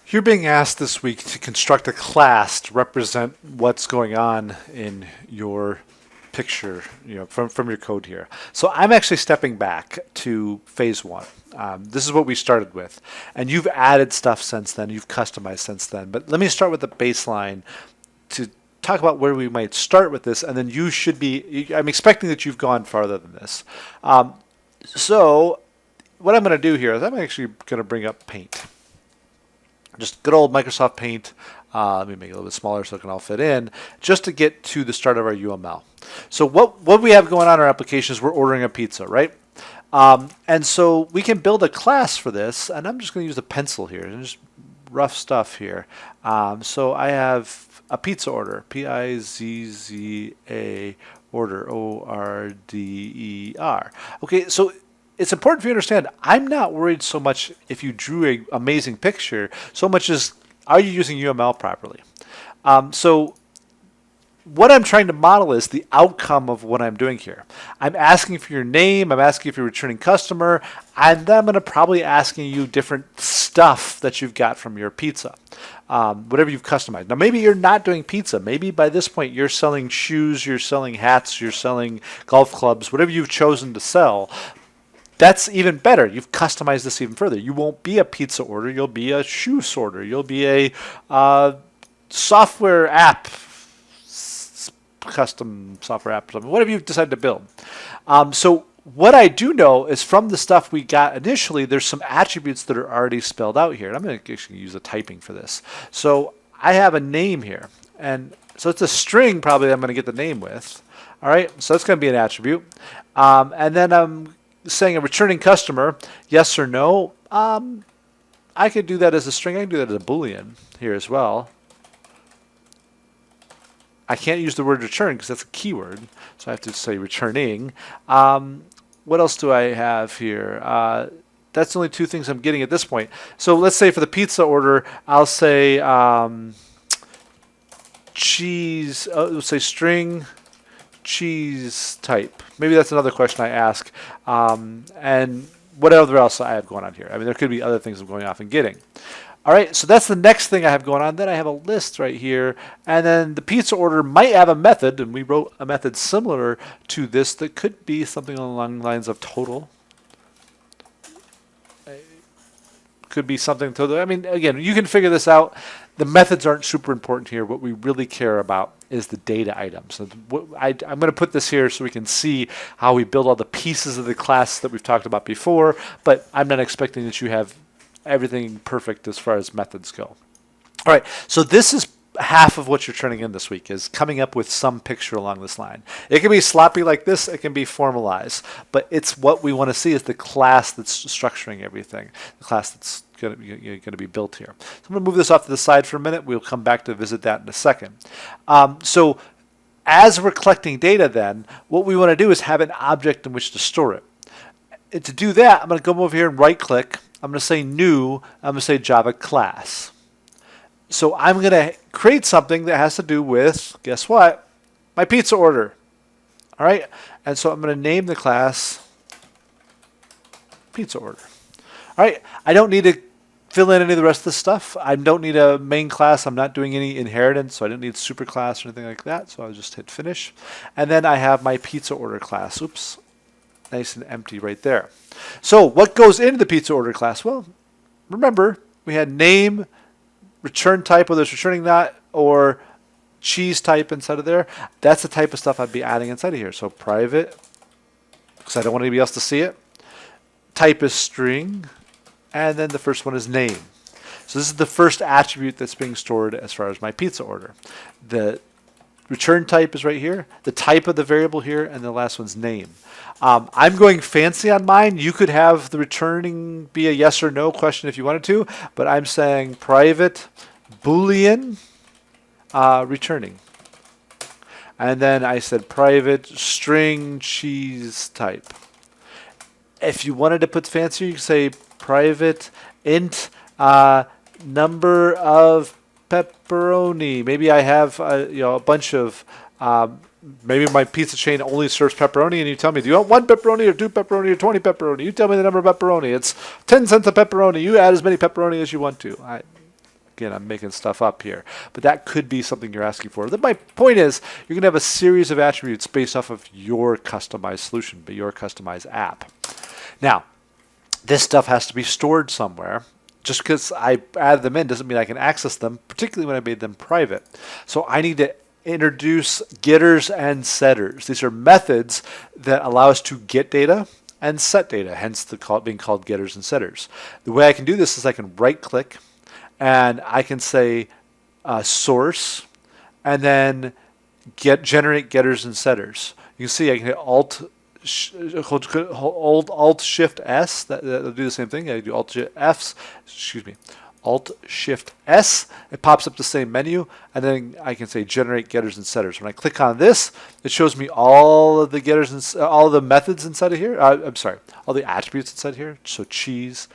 You're being asked this week to construct a class to represent what's going on in your picture, from your code here. So I'm actually stepping back to phase one. This is what we started with, and you've added stuff since then. You've customized since then. But let me start with the baseline to talk about where we might start with this, and then you should be. I'm expecting that you've gone farther than this. So what I'm going to do here is I'm actually going to bring up Paint. Just good old Microsoft Paint. Let me make it a little bit smaller so it can all fit in, just to get to the start of our UML. So what we have going on in our application is we're ordering a pizza, right? And so we can build a class for this, and I'm just going to use a pencil here, and just rough stuff here. So I have a pizza order, P-I-Z-Z-A, order, O-R-D-E-R. Okay, so it's important for you to understand, I'm not worried so much if you drew an amazing picture, so much as are you using UML properly? So what I'm trying to model is the outcome of what I'm doing here. I'm asking for your name, I'm asking if you're a returning customer, and then I'm going to probably asking you different stuff that you've got from your pizza, whatever you've customized. Now maybe you're not doing pizza. Maybe by this point you're selling shoes, you're selling hats, you're selling golf clubs, whatever you've chosen to sell. That's even better. You've customized this even further. You won't be a pizza order. You'll be a shoe sorter. You'll be a software app, custom software app, whatever you've decided to build. So what I do know is from the stuff we got initially, there's some attributes that are already spelled out here. And I'm going to actually use a typing for this. So I have a name here. And so it's a string probably I'm going to get the name with. All right, so that's going to be an attribute. And then I'm saying a returning customer, yes or no. I could do that as a string. I can do that as a Boolean here as well. I can't use the word return because that's a keyword, so I have to say returning. What else do I have here? That's the only two things I'm getting at this point. So let's say for the pizza order, I'll say cheese. Let's say string cheese type. Maybe that's another question I ask. And whatever else I have going on here. I mean, there could be other things I'm going off and getting. All right, so that's the next thing I have going on. Then I have a list right here. And then the pizza order might have a method, and we wrote a method similar to this that could be something along the lines of total. Could be something to, I mean, again, you can figure this out. The methods aren't super important here. What we really care about is the data items. So I'm going to put this here so we can see how we build all the pieces of the class that we've talked about before, but I'm not expecting that you have everything perfect as far as methods go. All right, so this is half of what you're turning in this week, is coming up with some picture along this line. It can be sloppy like this, it can be formalized, but it's what we want to see is the class that's structuring everything, the class that's going to be built here. So I'm going to move this off to the side for a minute. We'll come back to visit that in a second. So as we're collecting data then, what we want to do is have an object in which to store it. And to do that, I'm going to come over here and right click. I'm going to say new, I'm going to say Java class. So I'm going to create something that has to do with, guess what? My pizza order. All right. And so I'm going to name the class pizza order. All right. I don't need to fill in any of the rest of the stuff. I don't need a main class. I'm not doing any inheritance, so I don't need superclass or anything like that. So I'll just hit finish. And then I have my pizza order class. Oops. Nice and empty right there. So what goes into the pizza order class? Well, remember, we had name, return type, whether it's returning that, or cheese type inside of there. That's the type of stuff I'd be adding inside of here. So private, because I don't want anybody else to see it. Type is string, and then the first one is name. So this is the first attribute that's being stored as far as my pizza order. The return type is right here, the type of the variable here, and the last one's name. I'm going fancy on mine. You could have the returning be a yes or no question if you wanted to, but I'm saying private Boolean returning. And then I said private string cheese type. If you wanted to put fancier, you could say private int number of pepperoni. Maybe I have a bunch of maybe my pizza chain only serves pepperoni, and you tell me, do you want 1 pepperoni or 2 pepperoni or 20 pepperoni? You tell me the number of pepperoni. It's 10 cents a pepperoni. You add as many pepperoni as you want to. Again, I'm making stuff up here, but that could be something you're asking for. My point is you're going to have a series of attributes based off of your customized solution, but your customized app. Now, this stuff has to be stored somewhere. Just because I added them in doesn't mean I can access them, particularly when I made them private. So I need to introduce getters and setters. These are methods that allow us to get data and set data, hence being called getters and setters. The way I can do this is I can right click and I can say source and then generate getters and setters. You can see I can hit Alt Shift S. That'll do the same thing. I do Alt Shift S. It pops up the same menu, and then I can say generate getters and setters. When I click on this, it shows me all of the getters and all of the methods inside of here. I'm sorry, all the attributes inside here. So cheese,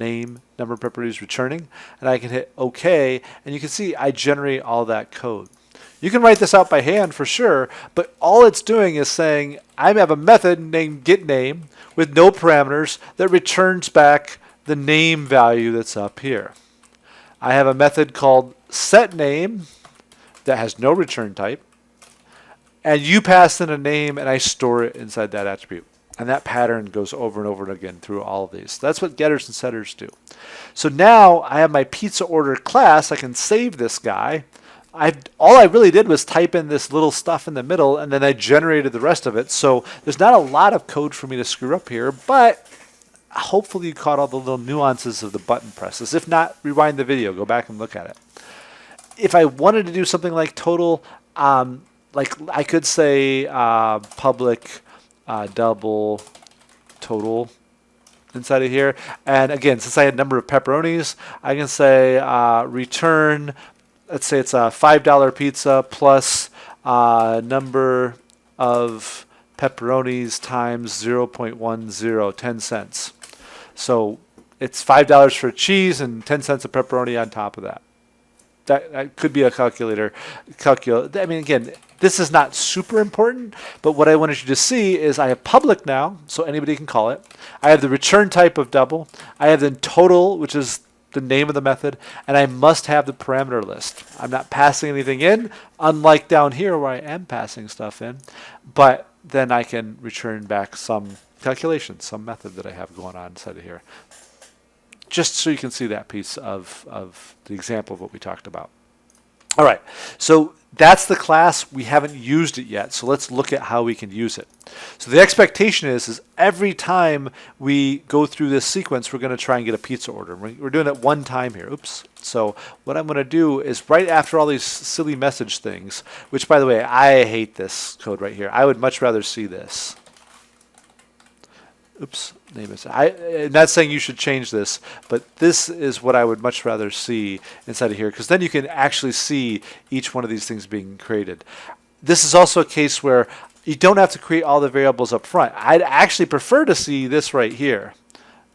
name, number of pepperonis, returning, and I can hit OK, and you can see I generate all that code. You can write this out by hand for sure, but all it's doing is saying I have a method named getName with no parameters that returns back the name value that's up here. I have a method called setName that has no return type, and you pass in a name and I store it inside that attribute. And that pattern goes over and over again through all of these. That's what getters and setters do. So now I have my pizza order class. I can save this guy. All I really did was type in this little stuff in the middle, and then I generated the rest of it. So there's not a lot of code for me to screw up here, but hopefully you caught all the little nuances of the button presses. If not, rewind the video, go back and look at it. If I wanted to do something like total, like I could say public double total inside of here. And again, since I had number of pepperonis, I can say return. Let's say it's a $5 pizza plus number of pepperonis times 0.10, 10 cents. So it's $5 for cheese and 10 cents of pepperoni on top of that. That could be a calculator. I mean, again, this is not super important, but what I wanted you to see is I have public now, so anybody can call it. I have the return type of double. I have the total, which is the name of the method, and I must have the parameter list. I'm not passing anything in, unlike down here where I am passing stuff in, but then I can return back some calculation, some method that I have going on inside of here. Just so you can see that piece of the example of what we talked about. All right, so that's the class. We haven't used it yet, so let's look at how we can use it. So the expectation is every time we go through this sequence, we're going to try and get a pizza order. We're doing it one time here. Oops. So what I'm going to do is right after all these silly message things, which, by the way, I hate this code right here. I would much rather see this. Oops, name is. I'm not saying you should change this, but this is what I would much rather see inside of here, because then you can actually see each one of these things being created. This is also a case where you don't have to create all the variables up front. I'd actually prefer to see this right here.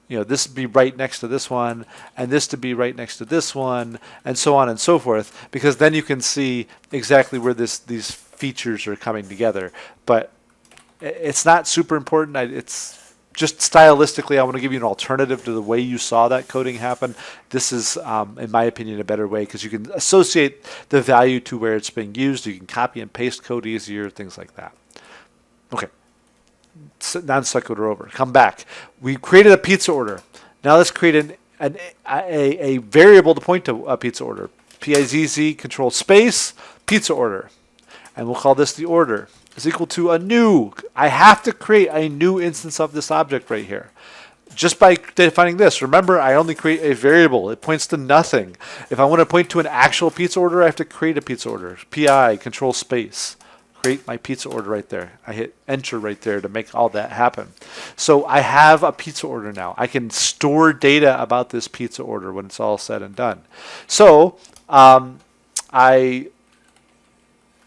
You know, this to be right next to this one, and this to be right next to this one, and so on and so forth, because then you can see exactly where these features are coming together. But it's not super important. It's just stylistically, I want to give you an alternative to the way you saw that coding happen. This is, in my opinion, a better way because you can associate the value to where it's being used. You can copy and paste code easier, things like that. Okay, non sequitur over. Come back. We created a pizza order. Now let's create a variable to point to a pizza order. PIZZ control space pizza order, and we'll call this the order. Is equal to a new. I have to create a new instance of this object right here. Just by defining this, remember I only create a variable. It points to nothing. If I want to point to an actual pizza order, I have to create a pizza order. PI, control space. Create my pizza order right there. I hit enter right there to make all that happen. So I have a pizza order now. I can store data about this pizza order when it's all said and done. So I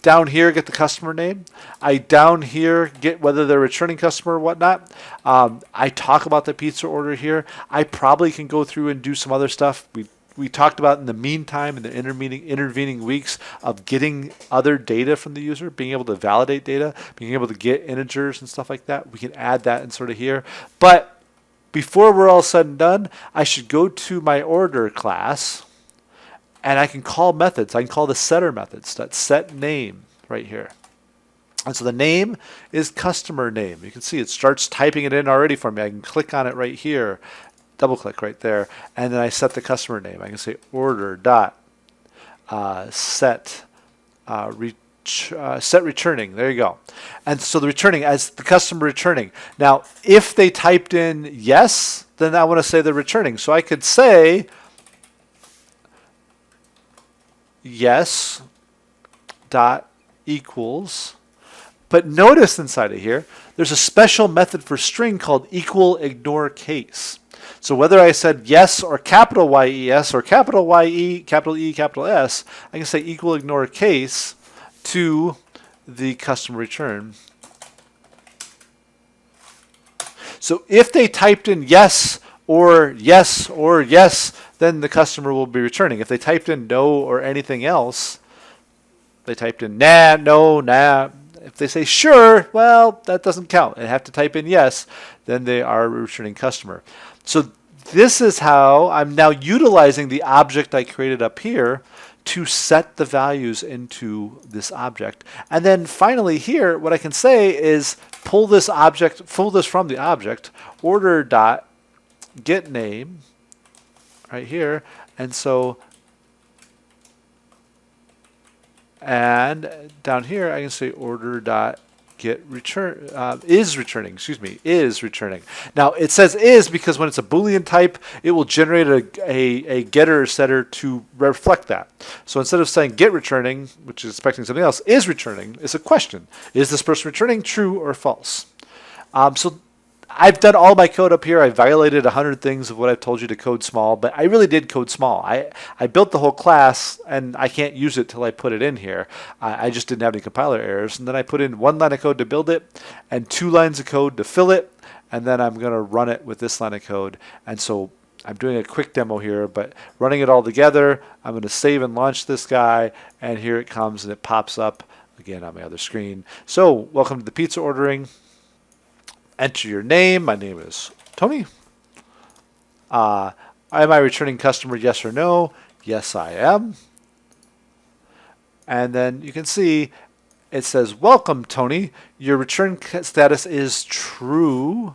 down here get the customer name. I down here get whether they're a returning customer or whatnot. I talk about the pizza order here. I probably can go through and do some other stuff. We talked about in the meantime, in the intervening weeks, of getting other data from the user, being able to validate data, being able to get integers and stuff like that. We can add that in sort of here. But before we're all said and done, I should go to my order class And I can call methods. I can call the setter methods. That set name right here. And so the name is customer name. You can see it starts typing it in already for me. I can click on it right here, double click right there, and then I set the customer name. I can say order dot set set returning. There you go. And so the returning as the customer returning. Now, if they typed in yes, then I want to say they're returning. So I could say yes dot equals. But notice inside of here, there's a special method for string called equal ignore case. So whether I said yes or capital Y-E-S or capital Y-E, capital E, capital S, I can say equal ignore case to the customer return. So if they typed in yes or yes or yes, then the customer will be returning. If they typed in no or anything else, they typed in nah, no, nah. If they say sure, well, that doesn't count. They have to type in yes, then they are a returning customer. So this is how I'm now utilizing the object I created up here to set the values into this object. And then finally here, what I can say is pull this from the object, order dot get name right here. And so and down here, I can say order dot get return is returning. Is returning. Now it says is because when it's a Boolean type, it will generate a getter or setter to reflect that. So instead of saying get returning, which is expecting something else, is returning is a question. Is this person returning true or false? So I've done all my code up here. I violated 100 things of what I've told you to code small, but I really did code small. I built the whole class, and I can't use it till I put it in here. I just didn't have any compiler errors. And then I put in 1 line of code to build it and 2 lines of code to fill it. And then I'm going to run it with this line of code. And so I'm doing a quick demo here, but running it all together, I'm going to save and launch this guy. And here it comes, and it pops up again on my other screen. So welcome to the pizza ordering. Enter your name. My name is Tony. Am I a returning customer? Yes or no? Yes, I am. And then you can see it says, welcome, Tony. Your return status is true.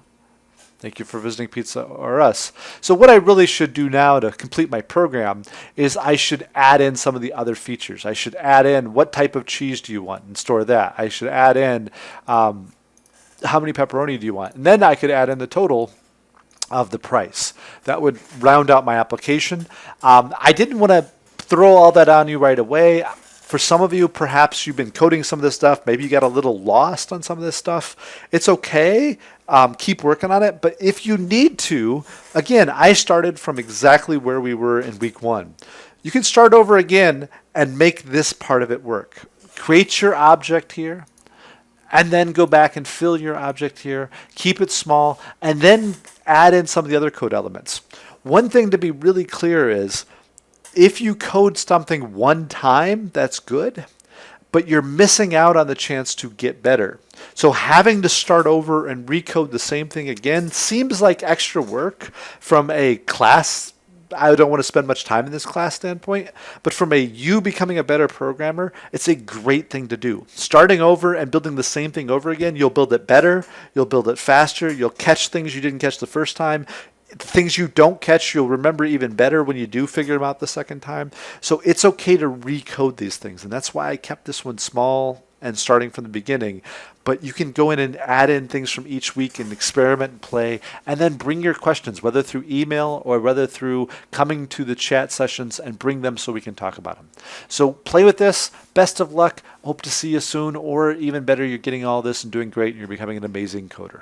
Thank you for visiting Pizza R Us. So what I really should do now to complete my program is I should add in some of the other features. I should add in what type of cheese do you want and store that. I should add in how many pepperoni do you want? And then I could add in the total of the price. That would round out my application. I didn't want to throw all that on you right away. For some of you, perhaps you've been coding some of this stuff. Maybe you got a little lost on some of this stuff. It's okay. Keep working on it. But if you need to, again, I started from exactly where we were in week 1. You can start over again and make this part of it work. Create your object here. And then go back and fill your object here, keep it small, and then add in some of the other code elements. One thing to be really clear is if you code something one time, that's good, but you're missing out on the chance to get better. So having to start over and recode the same thing again seems like extra work from a class. I don't want to spend much time in this class standpoint, but from you becoming a better programmer, it's a great thing to do. Starting over and building the same thing over again, you'll build it better, you'll build it faster, you'll catch things you didn't catch the first time. Things you don't catch, you'll remember even better when you do figure them out the second time. So it's okay to recode these things, and that's why I kept this one small and starting from the beginning. But you can go in and add in things from each week and experiment and play, and then bring your questions, whether through email or whether through coming to the chat sessions, and bring them so we can talk about them. So play with this. Best of luck. Hope to see you soon, or even better, you're getting all this and doing great and you're becoming an amazing coder.